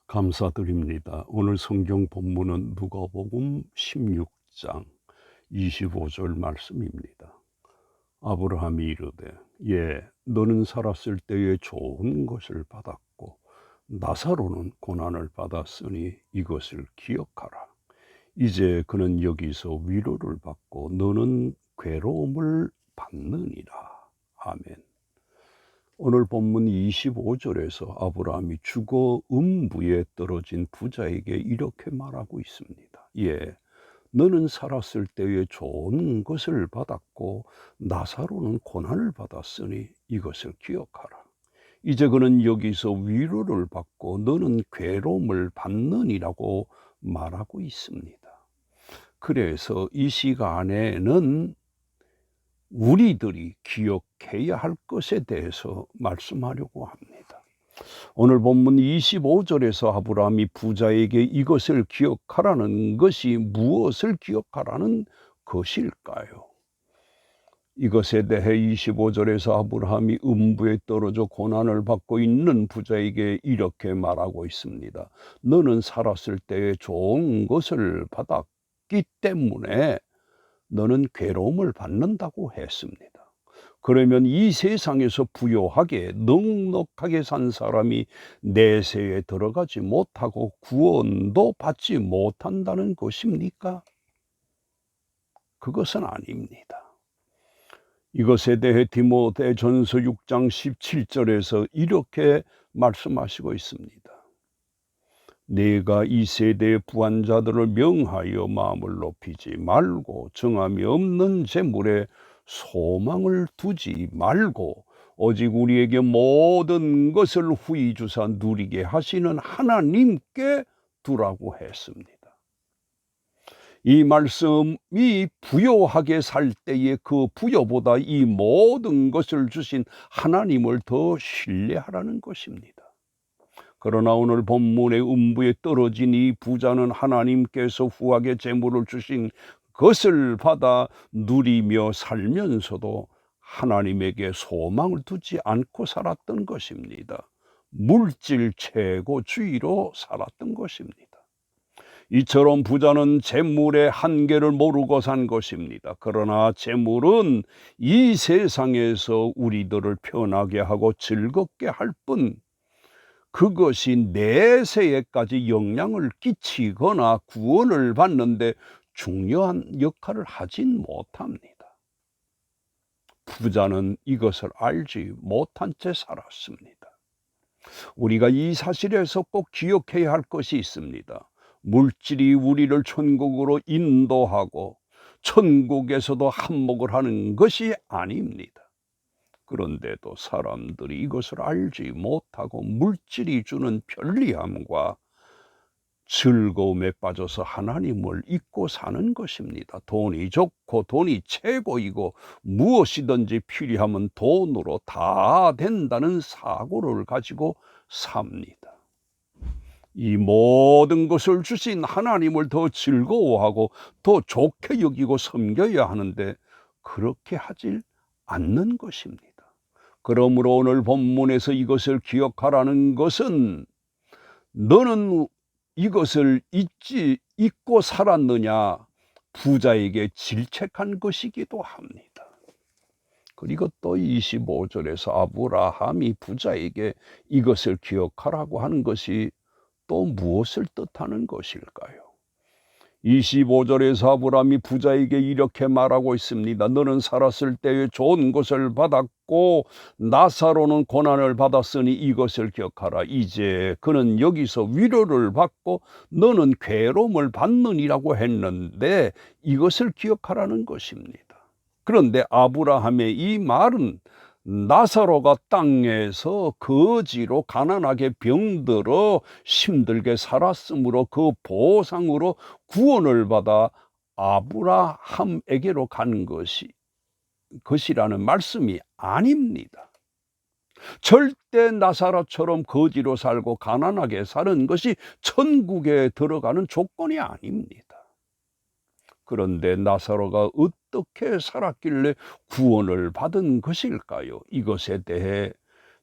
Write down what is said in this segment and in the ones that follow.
감사드립니다. 오늘 성경 본문은 누가복음 16장 25절 말씀입니다. 아브라함이 이르되 너는 살았을 때에 좋은 것을 받았고 나사로는 고난을 받았으니 이것을 기억하라. 이제 그는 여기서 위로를 받고 너는 괴로움을 받느니라. 아멘. 오늘 본문 25절에서 아브라함이 죽어 음부에 떨어진 부자에게 이렇게 말하고 있습니다. 너는 살았을 때에 좋은 것을 받았고 나사로는 고난을 받았으니 이것을 기억하라. 이제 그는 여기서 위로를 받고 너는 괴로움을 받느니라고 말하고 있습니다. 그래서 이 시간에는 우리들이 기억해야 할 것에 대해서 말씀하려고 합니다. 오늘 본문 25절에서 아브라함이 부자에게 이것을 기억하라는 것이 무엇을 기억하라는 것일까요? 이것에 대해 25절에서 아브라함이 음부에 떨어져 고난을 받고 있는 부자에게 이렇게 말하고 있습니다. 너는 살았을 때에 좋은 것을 받았기 때문에 너는 괴로움을 받는다고 했습니다. 그러면 이 세상에서 부요하게 넉넉하게 산 사람이 내세에 들어가지 못하고 구원도 받지 못한다는 것입니까? 그것은 아닙니다. 이것에 대해 디모데전서 6장 17절에서 이렇게 말씀하시고 있습니다. 내가 이 세대의 부한자들을 명하여 마음을 높이지 말고 정함이 없는 재물에 소망을 두지 말고 오직 우리에게 모든 것을 후히 주사 누리게 하시는 하나님께 두라고 했습니다. 이 말씀이 부요하게 살 때에 그 부요보다 이 모든 것을 주신 하나님을 더 신뢰하라는 것입니다. 그러나 오늘 본문의 음부에 떨어진 이 부자는 하나님께서 후하게 재물을 주신 것을 받아 누리며 살면서도 하나님에게 소망을 두지 않고 살았던 것입니다. 물질 최고주의로 살았던 것입니다. 이처럼 부자는 재물의 한계를 모르고 산 것입니다. 그러나 재물은 이 세상에서 우리들을 편하게 하고 즐겁게 할 뿐 그것이 내세에까지 영향을 끼치거나 구원을 받는데 중요한 역할을 하진 못합니다. 부자는 이것을 알지 못한 채 살았습니다. 우리가 이 사실에서 꼭 기억해야 할 것이 있습니다. 물질이 우리를 천국으로 인도하고 천국에서도 한몫을 하는 것이 아닙니다. 그런데도 사람들이 이것을 알지 못하고 물질이 주는 편리함과 즐거움에 빠져서 하나님을 잊고 사는 것입니다. 돈이 좋고 돈이 최고이고 무엇이든지 필요하면 돈으로 다 된다는 사고를 가지고 삽니다. 이 모든 것을 주신 하나님을 더 즐거워하고 더 좋게 여기고 섬겨야 하는데 그렇게 하질 않는 것입니다. 그러므로 오늘 본문에서 이것을 기억하라는 것은 너는 이것을 잊고 살았느냐 부자에게 질책한 것이기도 합니다. 그리고 또 25절에서 아브라함이 부자에게 이것을 기억하라고 하는 것이 또 무엇을 뜻하는 것일까요? 25절에서 아브라함이 부자에게 이렇게 말하고 있습니다. 너는 살았을 때에 좋은 것을 받았고 나사로는 고난을 받았으니 이것을 기억하라. 이제 그는 여기서 위로를 받고 너는 괴로움을 받느니라고 했는데 이것을 기억하라는 것입니다. 그런데 아브라함의 이 말은 나사로가 땅에서 거지로 가난하게 병들어 힘들게 살았으므로 그 보상으로 구원을 받아 아브라함에게로 간 것이라는 말씀이 아닙니다. 절대 나사로처럼 거지로 살고 가난하게 사는 것이 천국에 들어가는 조건이 아닙니다. 그런데 나사로가 어떻게 살았길래 구원을 받은 것일까요? 이것에 대해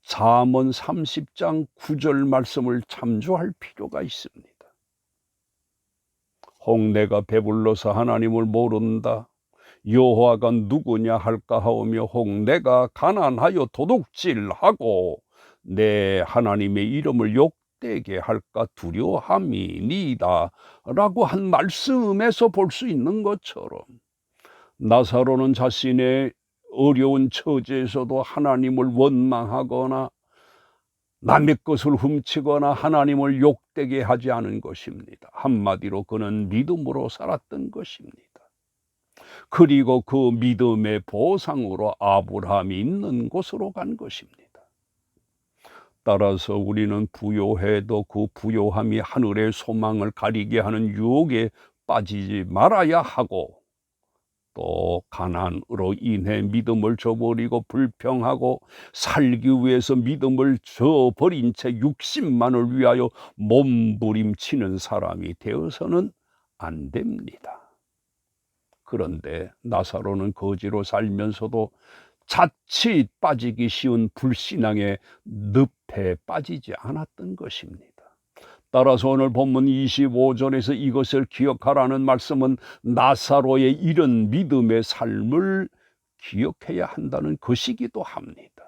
잠언 30장 9절 말씀을 참조할 필요가 있습니다. 혹 내가 배불러서 하나님을 모른다. 여호와가 누구냐 할까 하오며 혹 내가 가난하여 도둑질하고 내 하나님의 이름을 욕되게 할까 두려함이니이다 라고 한 말씀에서 볼 수 있는 것처럼 나사로는 자신의 어려운 처지에서도 하나님을 원망하거나 남의 것을 훔치거나 하나님을 욕되게 하지 않은 것입니다. 한마디로 그는 믿음으로 살았던 것입니다. 그리고 그 믿음의 보상으로 아브라함이 있는 곳으로 간 것입니다. 따라서 우리는 부요해도 그 부요함이 하늘의 소망을 가리게 하는 유혹에 빠지지 말아야 하고, 또 가난으로 인해 믿음을 저버리고 불평하고 살기 위해서 믿음을 저버린 채 육신만을 위하여 몸부림치는 사람이 되어서는 안 됩니다. 그런데 나사로는 거지로 살면서도 자칫 빠지기 쉬운 불신앙의 늪에 빠지지 않았던 것입니다. 따라서 오늘 본문 25절에서 이것을 기억하라는 말씀은 나사로의 이런 믿음의 삶을 기억해야 한다는 것이기도 합니다.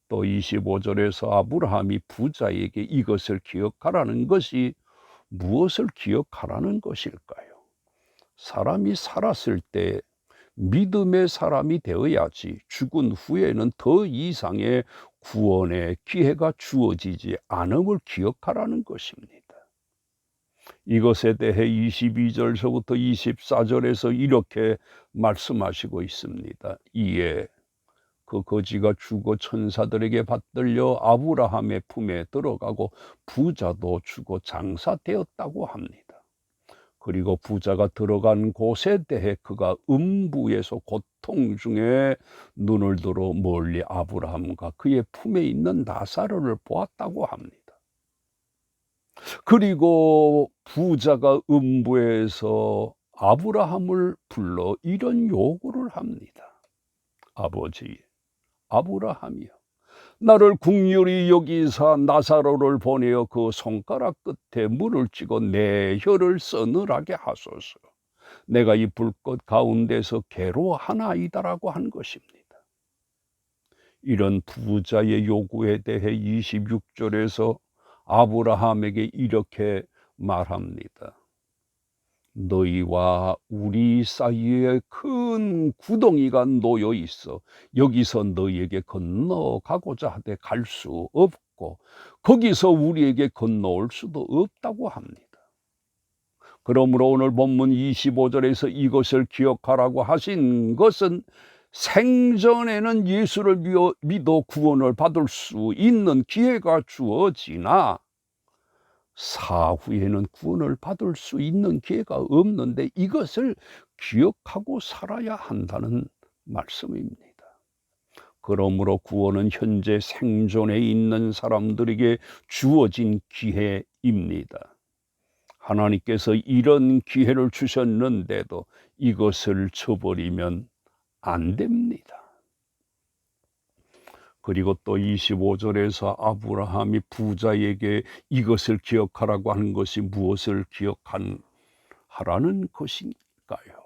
또 25절에서 아브라함이 부자에게 이것을 기억하라는 것이 무엇을 기억하라는 것일까요? 사람이 살았을 때 믿음의 사람이 되어야지 죽은 후에는 더 이상의 구원의 기회가 주어지지 않음을 기억하라는 것입니다. 이것에 대해 22절서부터 24절에서 이렇게 말씀하시고 있습니다. 이에 그 거지가 죽어 천사들에게 받들려 아브라함의 품에 들어가고 부자도 죽어 장사되었다고 합니다. 그리고 부자가 들어간 곳에 대해 그가 음부에서 고통 중에 눈을 들어 멀리 아브라함과 그의 품에 있는 나사로를 보았다고 합니다. 그리고 부자가 음부에서 아브라함을 불러 이런 요구를 합니다. 아버지 아브라함이여, 나를 긍휼히 여기사 나사로를 보내어 그 손가락 끝에 물을 쥐고 내 혀를 서늘하게 하소서. 내가 이 불꽃 가운데서 괴로워하나이다라고 한 것입니다. 이런 부자의 요구에 대해 26절에서 아브라함에게 이렇게 말합니다. 너희와 우리 사이에 큰 구덩이가 놓여 있어 여기서 너희에게 건너가고자 하되 갈 수 없고 거기서 우리에게 건너올 수도 없다고 합니다. 그러므로 오늘 본문 25절에서 이것을 기억하라고 하신 것은 생전에는 예수를 믿어 구원을 받을 수 있는 기회가 주어지나 사후에는 구원을 받을 수 있는 기회가 없는데 이것을 기억하고 살아야 한다는 말씀입니다. 그러므로 구원은 현재 생존에 있는 사람들에게 주어진 기회입니다. 하나님께서 이런 기회를 주셨는데도 이것을 저버리면 안 됩니다. 그리고 또 25절에서 아브라함이 부자에게 이것을 기억하라고 하는 것이 무엇을 기억하라는 것일까요?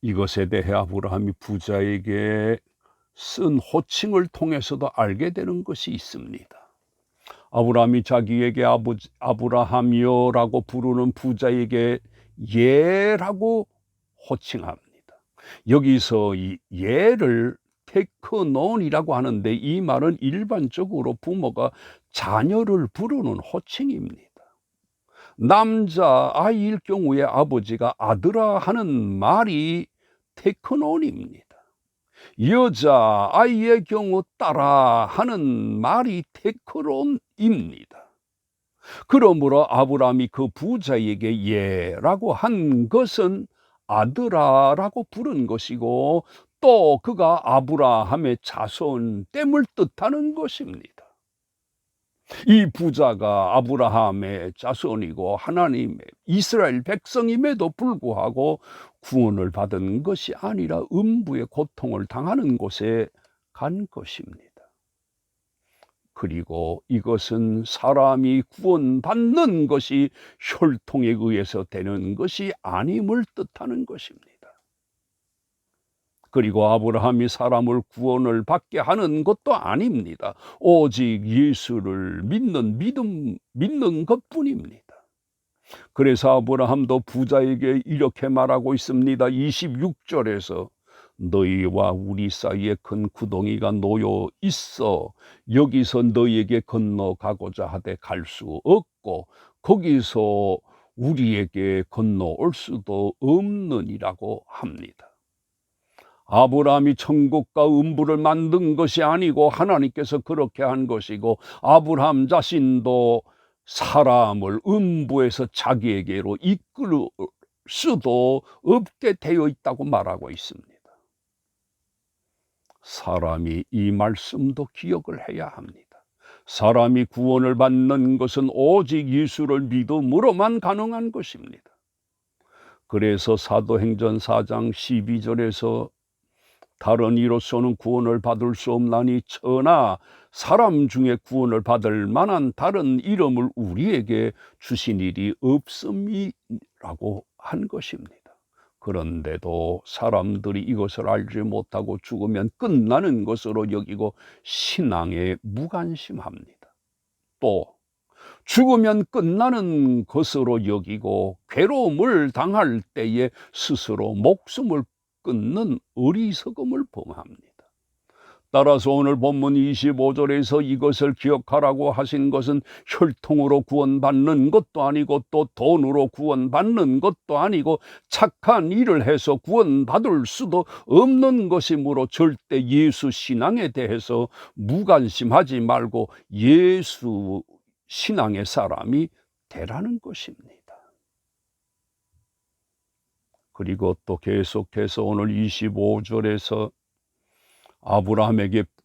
이것에 대해 아브라함이 부자에게 쓴 호칭을 통해서도 알게 되는 것이 있습니다. 아브라함이 자기에게 아브라함이여라고 부르는 부자에게 예라고 호칭합니다. 여기서 이 예를 테크논이라고 하는데 이 말은 일반적으로 부모가 자녀를 부르는 호칭입니다. 남자 아이일 경우에 아버지가 아들아 하는 말이 테크논입니다. 여자 아이의 경우 딸아 하는 말이 테크론입니다. 그러므로 아브라함이 그 부자에게 예라고 한 것은 아들아라고 부른 것이고 또 그가 아브라함의 자손됨을 뜻하는 것입니다. 이 부자가 아브라함의 자손이고 하나님의 이스라엘 백성임에도 불구하고 구원을 받은 것이 아니라 음부의 고통을 당하는 곳에 간 것입니다. 그리고 이것은 사람이 구원받는 것이 혈통에 의해서 되는 것이 아님을 뜻하는 것입니다. 그리고 아브라함이 사람을 구원을 받게 하는 것도 아닙니다. 오직 예수를 믿는 것뿐입니다. 그래서 아브라함도 부자에게 이렇게 말하고 있습니다. 26절에서 너희와 우리 사이에 큰 구덩이가 놓여 있어 여기서 너희에게 건너가고자 하되 갈 수 없고 거기서 우리에게 건너올 수도 없느니라고 합니다. 아브라함이 천국과 음부를 만든 것이 아니고 하나님께서 그렇게 한 것이고, 아브라함 자신도 사람을 음부에서 자기에게로 이끌 수도 없게 되어 있다고 말하고 있습니다. 사람이 이 말씀도 기억을 해야 합니다. 사람이 구원을 받는 것은 오직 예수를 믿음으로만 가능한 것입니다. 그래서 사도행전 4장 12절에서 다른 이로서는 구원을 받을 수 없나니 천하 사람 중에 구원을 받을 만한 다른 이름을 우리에게 주신 일이 없음이라고 한 것입니다. 그런데도 사람들이 이것을 알지 못하고 죽으면 끝나는 것으로 여기고 신앙에 무관심합니다. 또 죽으면 끝나는 것으로 여기고 괴로움을 당할 때에 스스로 목숨을 끊는 어리석음을 범합니다. 따라서 오늘 본문 25절에서 이것을 기억하라고 하신 것은 혈통으로 구원받는 것도 아니고 또 돈으로 구원받는 것도 아니고 착한 일을 해서 구원받을 수도 없는 것이므로 절대 예수 신앙에 대해서 무관심하지 말고 예수 신앙의 사람이 되라는 것입니다. 그리고 또 계속해서 오늘 25절에서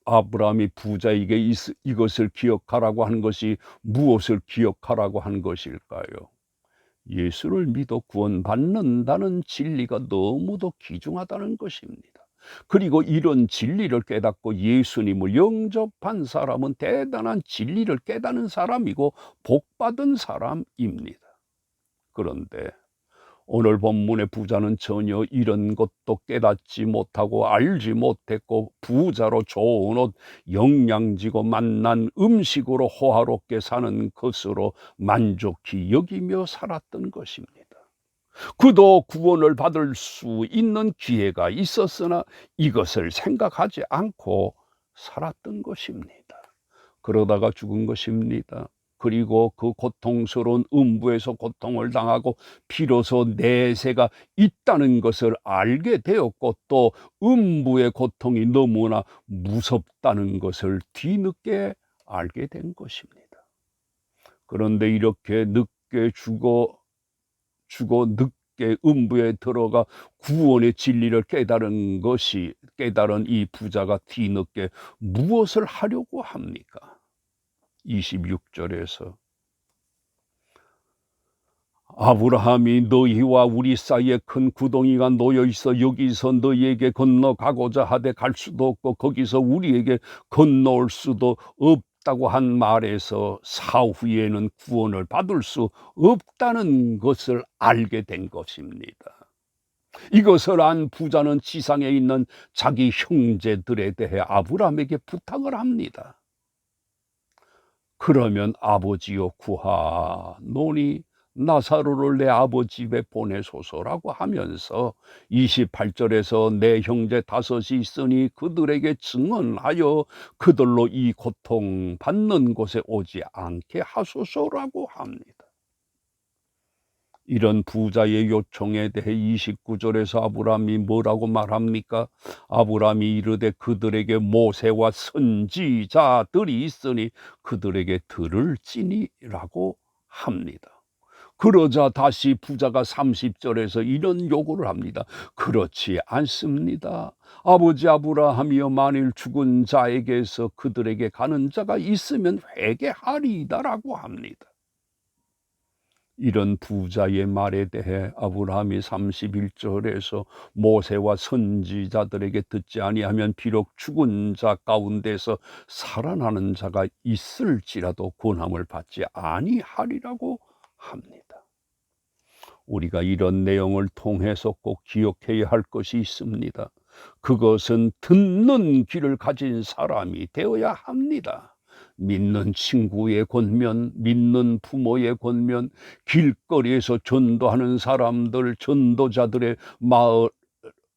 아브라함이 부자에게 이것을 기억하라고 한 것이 무엇을 기억하라고 한 것일까요? 예수를 믿어 구원받는다는 진리가 너무도 귀중하다는 것입니다. 그리고 이런 진리를 깨닫고 예수님을 영접한 사람은 대단한 진리를 깨닫는 사람이고 복받은 사람입니다. 그런데 오늘 본문의 부자는 전혀 이런 것도 깨닫지 못하고 알지 못했고 부자로 좋은 옷, 영양지고 맛난 음식으로 호화롭게 사는 것으로 만족히 여기며 살았던 것입니다. 그도 구원을 받을 수 있는 기회가 있었으나 이것을 생각하지 않고 살았던 것입니다. 그러다가 죽은 것입니다. 그리고 그 고통스러운 음부에서 고통을 당하고 비로소 내세가 있다는 것을 알게 되었고 또 음부의 고통이 너무나 무섭다는 것을 뒤늦게 알게 된 것입니다. 그런데 이렇게 늦게 죽어 늦게 음부에 들어가 구원의 진리를 깨달은 이 부자가 뒤늦게 무엇을 하려고 합니까? 26절에서 아브라함이 너희와 우리 사이에 큰 구덩이가 놓여 있어 여기서 너희에게 건너가고자 하되 갈 수도 없고 거기서 우리에게 건너올 수도 없다고 한 말에서 사후에는 구원을 받을 수 없다는 것을 알게 된 것입니다. 이것을 안 부자는 지상에 있는 자기 형제들에 대해 아브라함에게 부탁을 합니다. 그러면 아버지여 구하노니 나사로를 내 아버지 집에 보내소서라고 하면서 28절에서 내 형제 5이 있으니 그들에게 증언하여 그들로 이 고통 받는 곳에 오지 않게 하소서라고 합니다. 이런 부자의 요청에 대해 29절에서 아브라함이 뭐라고 말합니까? 아브라함이 이르되 그들에게 모세와 선지자들이 있으니 그들에게 들을지니라고 합니다. 그러자 다시 부자가 30절에서 이런 요구를 합니다. 그렇지 않습니다. 아버지 아브라함이여 만일 죽은 자에게서 그들에게 가는 자가 있으면 회개하리이다라고 합니다. 이런 부자의 말에 대해 아브라함이 31절에서 모세와 선지자들에게 듣지 아니하면 비록 죽은 자 가운데서 살아나는 자가 있을지라도 구원함을 받지 아니하리라고 합니다. 우리가 이런 내용을 통해서 꼭 기억해야 할 것이 있습니다. 그것은 듣는 귀를 가진 사람이 되어야 합니다. 믿는 친구의 권면, 믿는 부모의 권면, 길거리에서 전도하는 사람들, 전도자들의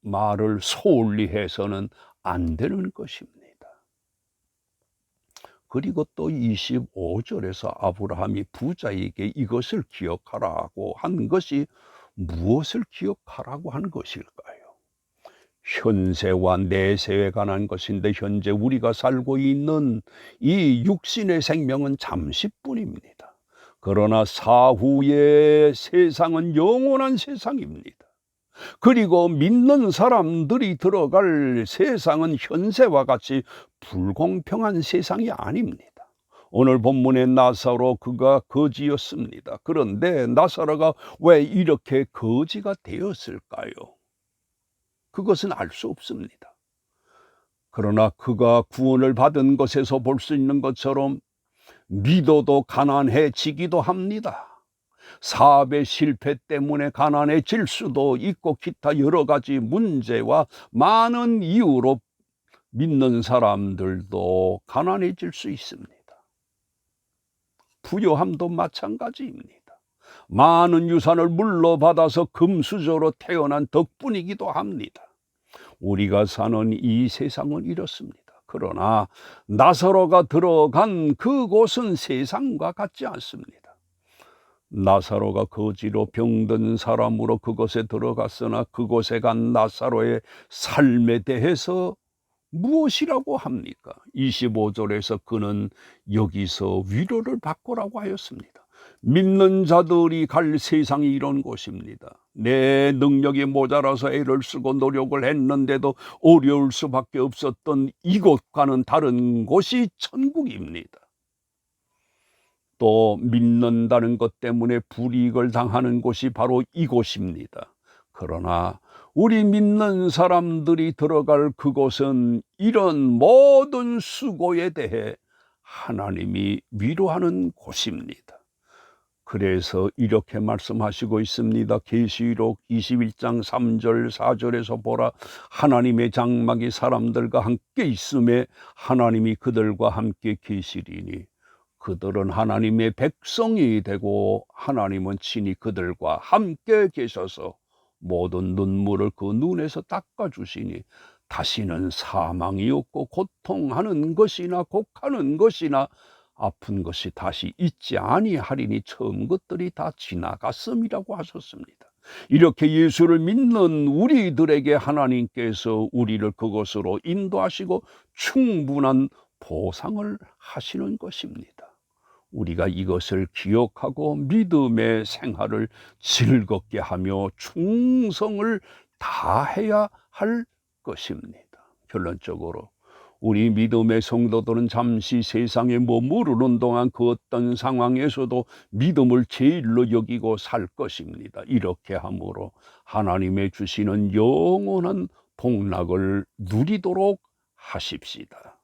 말을 소홀히 해서는 안 되는 것입니다. 그리고 또 25절에서 아브라함이 부자에게 이것을 기억하라고 한 것이 무엇을 기억하라고 한 것일까요? 현세와 내세에 관한 것인데, 현재 우리가 살고 있는 이 육신의 생명은 잠시뿐입니다. 그러나 사후의 세상은 영원한 세상입니다. 그리고 믿는 사람들이 들어갈 세상은 현세와 같이 불공평한 세상이 아닙니다. 오늘 본문의 나사로, 그가 거지였습니다. 그런데 나사로가 왜 이렇게 거지가 되었을까요? 그것은 알 수 없습니다. 그러나 그가 구원을 받은 것에서 볼 수 있는 것처럼 믿어도 가난해지기도 합니다. 사업의 실패 때문에 가난해질 수도 있고, 기타 여러 가지 문제와 많은 이유로 믿는 사람들도 가난해질 수 있습니다. 부요함도 마찬가지입니다. 많은 유산을 물러받아서 금수저로 태어난 덕분이기도 합니다. 우리가 사는 이 세상은 이렇습니다. 그러나 나사로가 들어간 그곳은 세상과 같지 않습니다. 나사로가 거지로 병든 사람으로 그곳에 들어갔으나 그곳에 간 나사로의 삶에 대해서 무엇이라고 합니까? 25절에서 그는 여기서 위로를 받고라고 하였습니다. 믿는 자들이 갈 세상이 이런 곳입니다. 내 능력이 모자라서 애를 쓰고 노력을 했는데도 어려울 수밖에 없었던 이곳과는 다른 곳이 천국입니다. 또 믿는다는 것 때문에 불이익을 당하는 곳이 바로 이곳입니다. 그러나 우리 믿는 사람들이 들어갈 그곳은 이런 모든 수고에 대해 하나님이 위로하는 곳입니다. 그래서 이렇게 말씀하시고 있습니다. 계시록 21장 3절 4절에서 보라, 하나님의 장막이 사람들과 함께 있음에 하나님이 그들과 함께 계시리니 그들은 하나님의 백성이 되고 하나님은 친히 그들과 함께 계셔서 모든 눈물을 그 눈에서 닦아주시니 다시는 사망이 없고 고통하는 것이나 곡하는 것이나 아픈 것이 다시 있지 아니하리니 처음 것들이 다 지나갔음이라고 하셨습니다. 이렇게 예수를 믿는 우리들에게 하나님께서 우리를 그것으로 인도하시고 충분한 보상을 하시는 것입니다. 우리가 이것을 기억하고 믿음의 생활을 즐겁게 하며 충성을 다해야 할 것입니다. 결론적으로 우리 믿음의 성도들은 잠시 세상에 머무르는 동안 그 어떤 상황에서도 믿음을 제일로 여기고 살 것입니다. 이렇게 함으로 하나님의 주시는 영원한 복락을 누리도록 하십시다.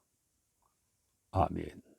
아멘.